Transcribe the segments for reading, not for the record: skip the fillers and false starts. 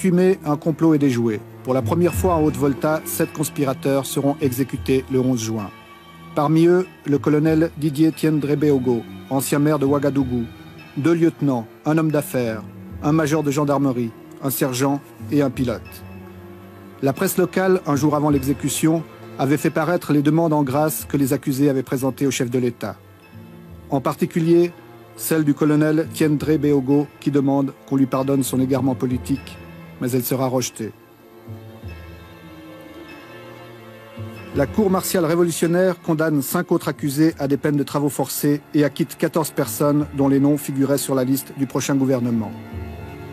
28 mai, un complot est déjoué. Pour la première fois en Haute-Volta, 7 conspirateurs seront exécutés le 11 juin. Parmi eux, le colonel Didier Tiendré-Béogo, ancien maire de Ouagadougou, 2 lieutenants, un homme d'affaires, un major de gendarmerie, un sergent et un pilote. La presse locale, un jour avant l'exécution, avait fait paraître les demandes en grâce que les accusés avaient présentées au chef de l'État. En particulier, celle du colonel Tiendré-Béogo qui demande qu'on lui pardonne son égarement politique, mais elle sera rejetée. La Cour martiale révolutionnaire condamne 5 autres accusés à des peines de travaux forcés et acquitte 14 personnes dont les noms figuraient sur la liste du prochain gouvernement.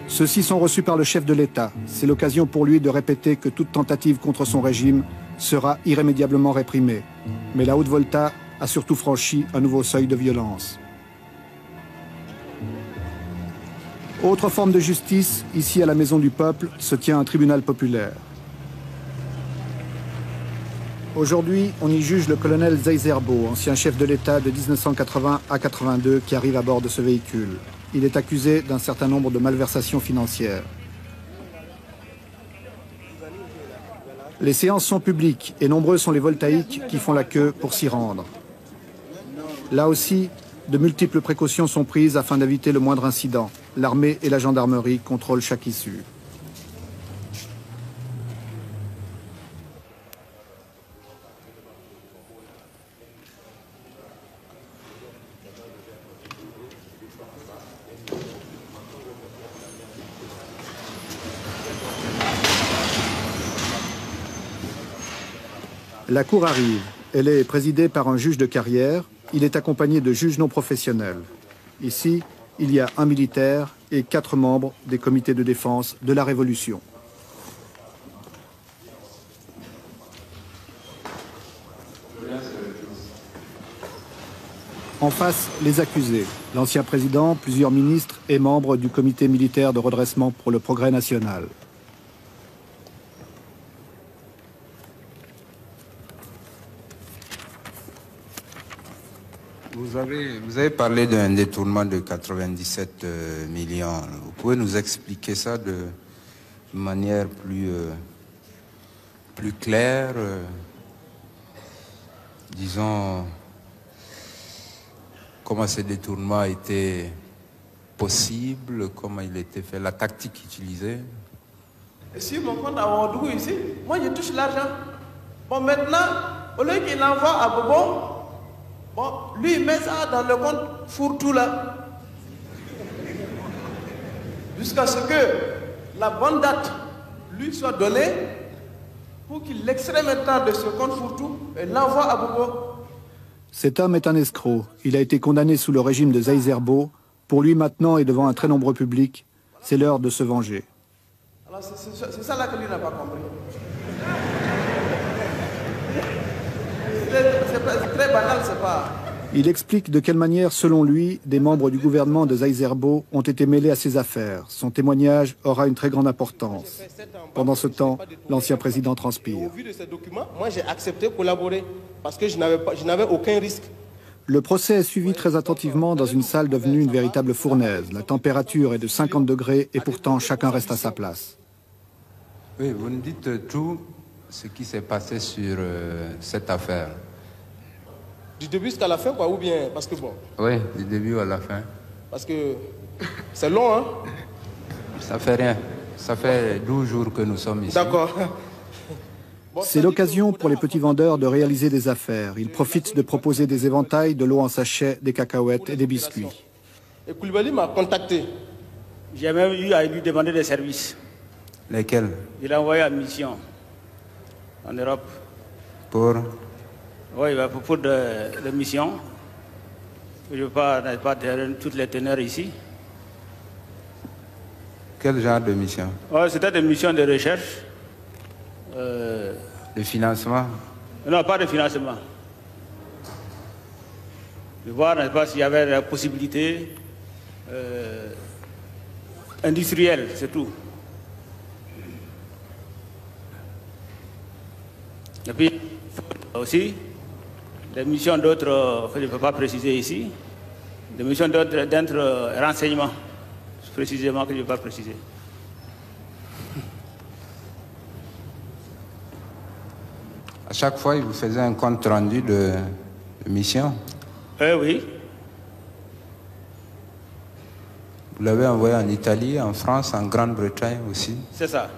Ceux-ci sont reçus par le chef de l'État. C'est l'occasion pour lui de répéter que toute tentative contre son régime sera irrémédiablement réprimée. Mais la Haute-Volta a surtout franchi un nouveau seuil de violence. Autre forme de justice, ici à la Maison du Peuple, se tient un tribunal populaire. Aujourd'hui, on y juge le colonel Zaïzerbo, ancien chef de l'État de 1980 à 82, qui arrive à bord de ce véhicule. Il est accusé d'un certain nombre de malversations financières. Les séances sont publiques et nombreux sont les voltaïques qui font la queue pour s'y rendre. Là aussi, de multiples précautions sont prises afin d'éviter le moindre incident. L'armée et la gendarmerie contrôlent chaque issue. La cour arrive. Elle est présidée par un juge de carrière. Il est accompagné de juges non professionnels. Ici, il y a un militaire et 4 membres des comités de défense de la Révolution. En face, les accusés. L'ancien président, plusieurs ministres et membres du comité militaire de redressement pour le progrès national. Vous avez parlé d'un détournement de 97 millions. Vous pouvez nous expliquer ça de manière plus claire, disons, comment ce détournement a été possible, comment il a été fait, la tactique utilisée? Et si mon compte à Ouagadougou ici, moi je touche l'argent. Bon, maintenant, au lieu qu'il l'envoie à Bobo, bon, lui, il met ça dans le compte fourre-tout là. Jusqu'à ce que la bonne date lui soit donnée pour qu'il l'extrait maintenant de ce compte fourre-tout et l'envoie à Bobo. Cet homme est un escroc. Il a été condamné sous le régime de Zaïzerbo. Pour lui maintenant et devant un très nombreux public, c'est l'heure de se venger. Alors c'est ça là que lui n'a pas compris. C'est très banal, c'est pas... Il explique de quelle manière, selon lui, des membres du gouvernement de Zaïzerbo ont été mêlés à ses affaires. Son témoignage aura une très grande importance. Pendant ce temps, l'ancien président transpire. Au vu de ces documents, moi j'ai accepté de collaborer parce que je n'avais aucun risque. Le procès est suivi très attentivement dans une salle devenue une véritable fournaise. La température est de 50 degrés et pourtant chacun reste à sa place. Oui, vous nous dites tout ce qui s'est passé sur cette affaire. Du début jusqu'à la fin, quoi, ou bien, parce que bon... Oui, du début à la fin. Parce que c'est long, hein? Ça fait rien. Ça fait 12 jours que nous sommes ici. D'accord. C'est l'occasion pour les petits vendeurs de réaliser des affaires. Ils profitent de proposer des éventails, de l'eau en sachet, des cacahuètes et des biscuits. Et Koulibaly m'a contacté. J'ai même eu à lui demander des services. Lesquels? Il a envoyé en mission en Europe. Pour? Oui, pour de missions. Je ne veux pas toutes les teneurs ici. Quel genre de mission? Oh, c'était des missions de recherche. De financement? Non, pas de financement. De voir, n'est-ce pas, s'il y avait la possibilité industrielle, c'est tout. Et puis, aussi, des missions d'autres que je ne peux pas préciser ici, des missions d'autres renseignements, précisément que je ne peux pas préciser. À chaque fois, il vous faisait un compte rendu de mission? Oui. Vous l'avez envoyé en Italie, en France, en Grande-Bretagne aussi? C'est ça.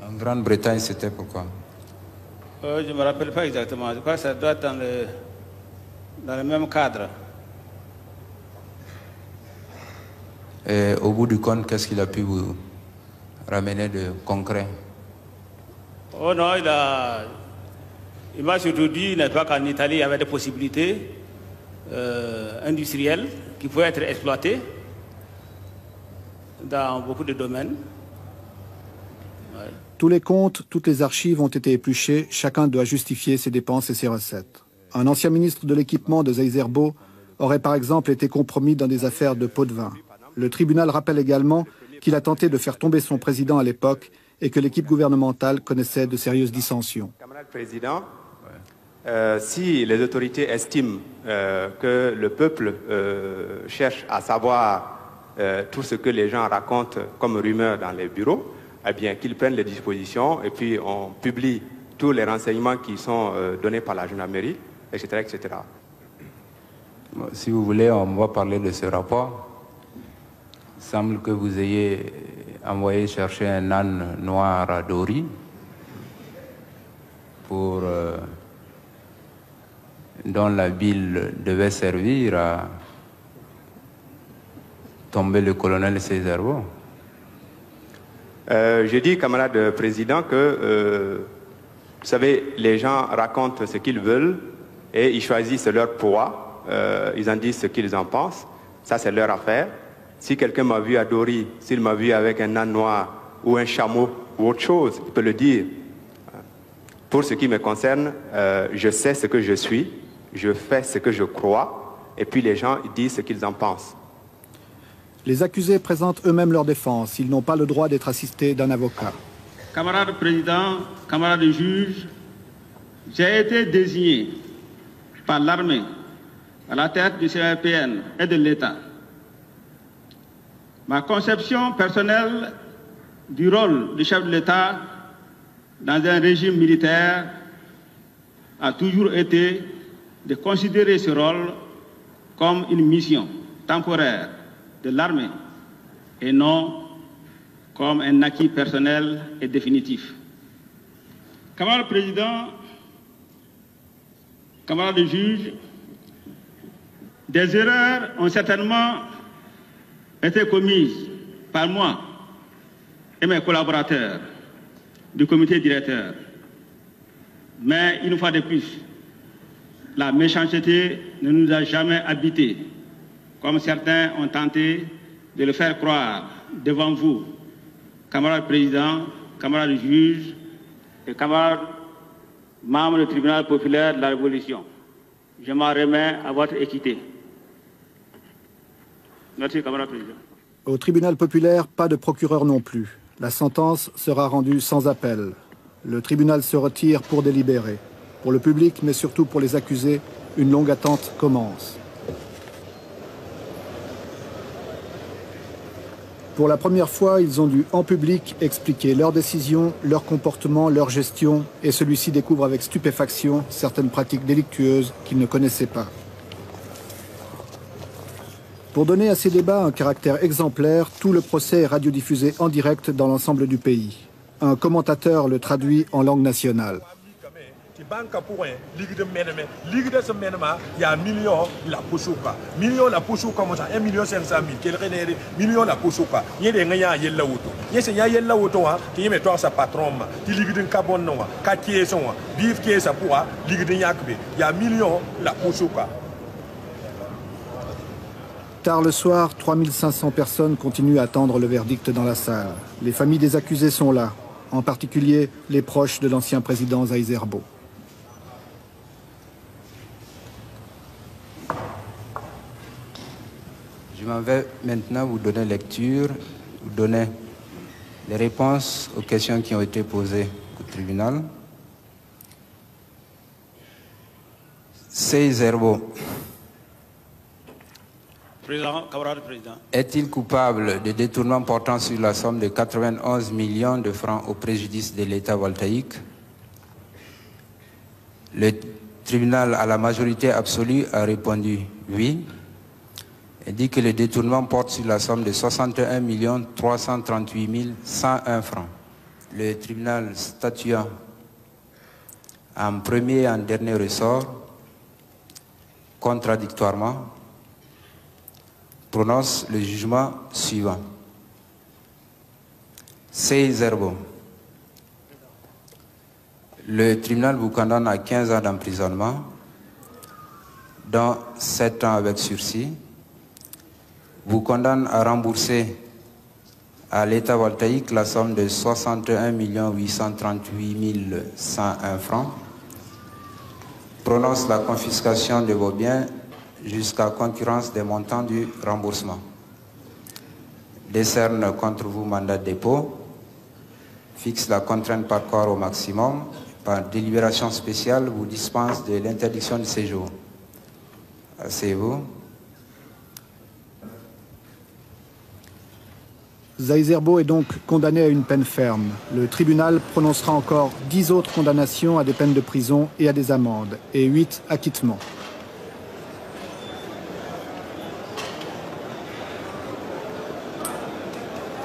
En Grande-Bretagne, c'était pourquoi? Je ne me rappelle pas exactement. Je crois que ça doit être dans le même cadre. Et au bout du compte, qu'est-ce qu'il a pu vous ramener de concret? Oh non, il m'a surtout dit, n'est-ce pas, qu'en Italie, il y avait des possibilités industrielles qui pouvaient être exploitées dans beaucoup de domaines. Ouais. Tous les comptes, toutes les archives ont été épluchées, chacun doit justifier ses dépenses et ses recettes. Un ancien ministre de l'équipement de Zaïs-Erbo aurait par exemple été compromis dans des affaires de pots de vin. Le tribunal rappelle également qu'il a tenté de faire tomber son président à l'époque et que l'équipe gouvernementale connaissait de sérieuses dissensions. Camarade président, si les autorités estiment que le peuple cherche à savoir tout ce que les gens racontent comme rumeurs dans les bureaux, eh bien qu'ils prennent les dispositions et puis on publie tous les renseignements qui sont donnés par la gendarmerie, etc., etc. Si vous voulez, on va parler de ce rapport. Il semble que vous ayez envoyé chercher un âne noir à Dori pour dont la bile devait servir à tomber le colonel Zaïs-Erbo. Je dis, camarade président, que vous savez, les gens racontent ce qu'ils veulent et ils choisissent leur poids, ils en disent ce qu'ils en pensent, ça c'est leur affaire. Si quelqu'un m'a vu à Dori, s'il m'a vu avec un âne noir ou un chameau ou autre chose, il peut le dire. Pour ce qui me concerne, je sais ce que je suis, je fais ce que je crois, et puis les gens disent ce qu'ils en pensent. Les accusés présentent eux-mêmes leur défense. Ils n'ont pas le droit d'être assistés d'un avocat. Camarade président, camarade juge, j'ai été désigné par l'armée à la tête du CRPN et de l'État. Ma conception personnelle du rôle du chef de l'État dans un régime militaire a toujours été de considérer ce rôle comme une mission temporaire de l'armée et non comme un acquis personnel et définitif. Camarade président, camarade juge, des erreurs ont certainement été commises par moi et mes collaborateurs du comité directeur. Mais une fois de plus, la méchanceté ne nous a jamais habités, comme certains ont tenté de le faire croire devant vous, camarades président, camarades juges et camarades membres du tribunal populaire de la Révolution. Je m'en remets à votre équité. Merci, camarade président. Au tribunal populaire, pas de procureur non plus. La sentence sera rendue sans appel. Le tribunal se retire pour délibérer. Pour le public, mais surtout pour les accusés, une longue attente commence. Pour la première fois, ils ont dû, en public, expliquer leurs décisions, leur comportement, leur gestion, et celui-ci découvre avec stupéfaction certaines pratiques délictueuses qu'ils ne connaissaient pas. Pour donner à ces débats un caractère exemplaire, tout le procès est radiodiffusé en direct dans l'ensemble du pays. Un commentateur le traduit en langue nationale. Tard le soir, 3500 personnes continuent à attendre le verdict dans la salle. Les familles des accusés sont là, en particulier les proches de l'ancien président Zaïs-Erbo. Je m'en vais maintenant vous donner lecture, vous donner les réponses aux questions qui ont été posées au tribunal. Zaïs-Erbo. Camarade président. Est-il coupable de détournement portant sur la somme de 91 millions de francs au préjudice de l'État voltaïque? Le tribunal à la majorité absolue a répondu oui et dit que le détournement porte sur la somme de 61 338 101 francs. Le tribunal statuant en premier et en dernier ressort, contradictoirement, prononce le jugement suivant. Seis erbo. Le tribunal vous condamne à 15 ans d'emprisonnement, dont 7 ans avec sursis. Vous condamne à rembourser à l'État voltaïque la somme de 61 838 101 francs. Prononce la confiscation de vos biens jusqu'à concurrence des montants du remboursement. Décerne contre vous mandat de dépôt. Fixe la contrainte par corps au maximum. Par délibération spéciale, vous dispense de l'interdiction de séjour. Asseyez-vous. Zaïs-Erbo est donc condamné à une peine ferme. Le tribunal prononcera encore 10 autres condamnations à des peines de prison et à des amendes, et 8 acquittements.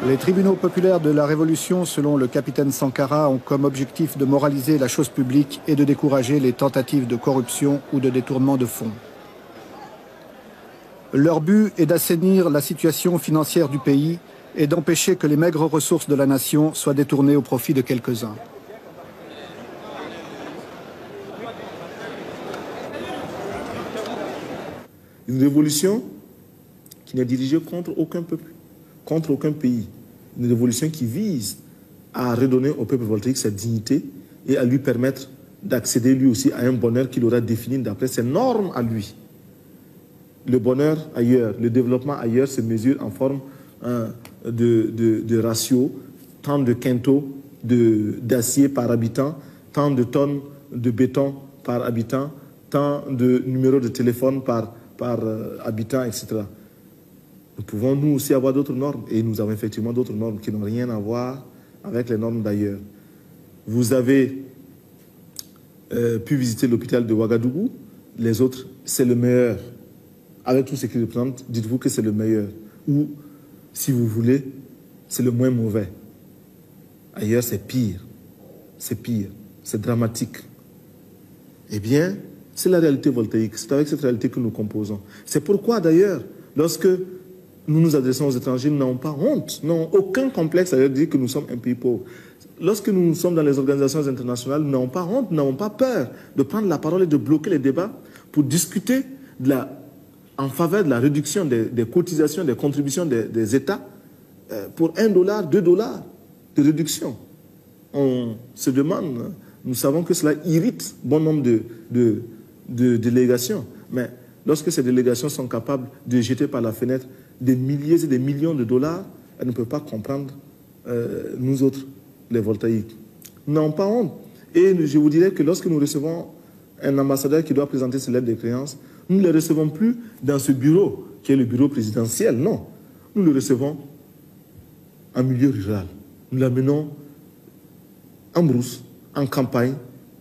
Les tribunaux populaires de la Révolution, selon le capitaine Sankara, ont comme objectif de moraliser la chose publique et de décourager les tentatives de corruption ou de détournement de fonds. Leur but est d'assainir la situation financière du pays et d'empêcher que les maigres ressources de la nation soient détournées au profit de quelques-uns. Une révolution qui n'est dirigée contre aucun peuple, contre aucun pays. Une révolution qui vise à redonner au peuple voltaïque sa dignité et à lui permettre d'accéder lui aussi à un bonheur qu'il aura défini d'après ses normes à lui. Le bonheur ailleurs, le développement ailleurs se mesure en forme de ratio, tant de quintaux d'acier par habitant, tant de tonnes de béton par habitant, tant de numéros de téléphone par habitant, etc. Nous pouvons nous aussi avoir d'autres normes, et nous avons effectivement d'autres normes qui n'ont rien à voir avec les normes d'ailleurs. Vous avez pu visiter l'hôpital de Ouagadougou, les autres, c'est le meilleur. Avec tout ce qu'il représente, dites-vous que c'est le meilleur. Ou, si vous voulez, c'est le moins mauvais. Ailleurs, c'est pire. C'est pire. C'est dramatique. Eh bien, c'est la réalité voltaïque. C'est avec cette réalité que nous composons. C'est pourquoi, d'ailleurs, lorsque nous nous adressons aux étrangers, nous n'avons pas honte, nous n'avons aucun complexe à dire que nous sommes un pays pauvre. Lorsque nous sommes dans les organisations internationales, nous n'avons pas honte, nous n'avons pas peur de prendre la parole et de bloquer les débats pour discuter en faveur de la réduction des cotisations, des contributions des États pour $1, $2 de réduction. On se demande, nous savons que cela irrite bon nombre de délégations, mais lorsque ces délégations sont capables de jeter par la fenêtre des milliers et des millions de dollars, elles ne peuvent pas comprendre nous autres, les voltaïques. Nous n'avons pas honte. Et je vous dirais que lorsque nous recevons un ambassadeur qui doit présenter ses lettres de créance, nous ne les recevons plus dans ce bureau, qui est le bureau présidentiel, non. Nous le recevons en milieu rural. Nous l'amenons en brousse, en campagne,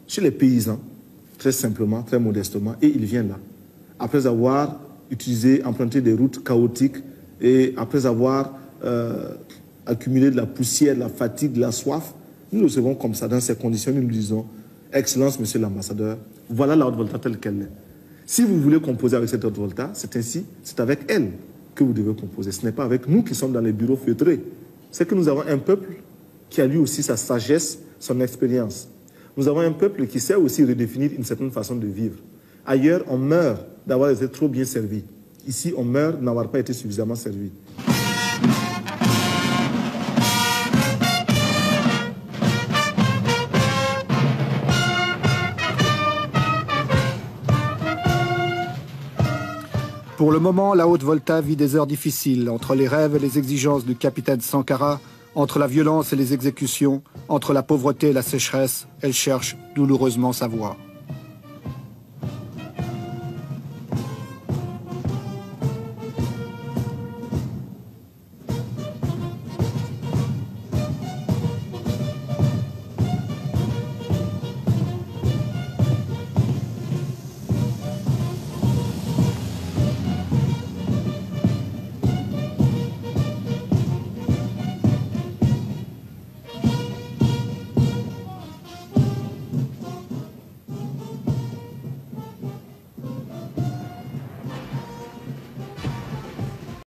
chez les paysans, très simplement, très modestement, et il vient là. Après avoir emprunté des routes chaotiques et après avoir accumulé de la poussière, de la fatigue, de la soif, nous le recevons comme ça, dans ces conditions, nous lui disons « Excellence, monsieur l'ambassadeur, voilà la Haute-Volta telle qu'elle est. Si vous voulez composer avec cette Haute-Volta, c'est ainsi, c'est avec elle que vous devez composer. Ce n'est pas avec nous qui sommes dans les bureaux feutrés. C'est que nous avons un peuple qui a lui aussi sa sagesse, son expérience. Nous avons un peuple qui sait aussi redéfinir une certaine façon de vivre. Ailleurs, on meurt d'avoir été trop bien servi. Ici, on meurt de n'avoir pas été suffisamment servi. Pour le moment, la Haute-Volta vit des heures difficiles, entre les rêves et les exigences du capitaine Sankara, entre la violence et les exécutions, entre la pauvreté et la sécheresse, elle cherche douloureusement sa voie.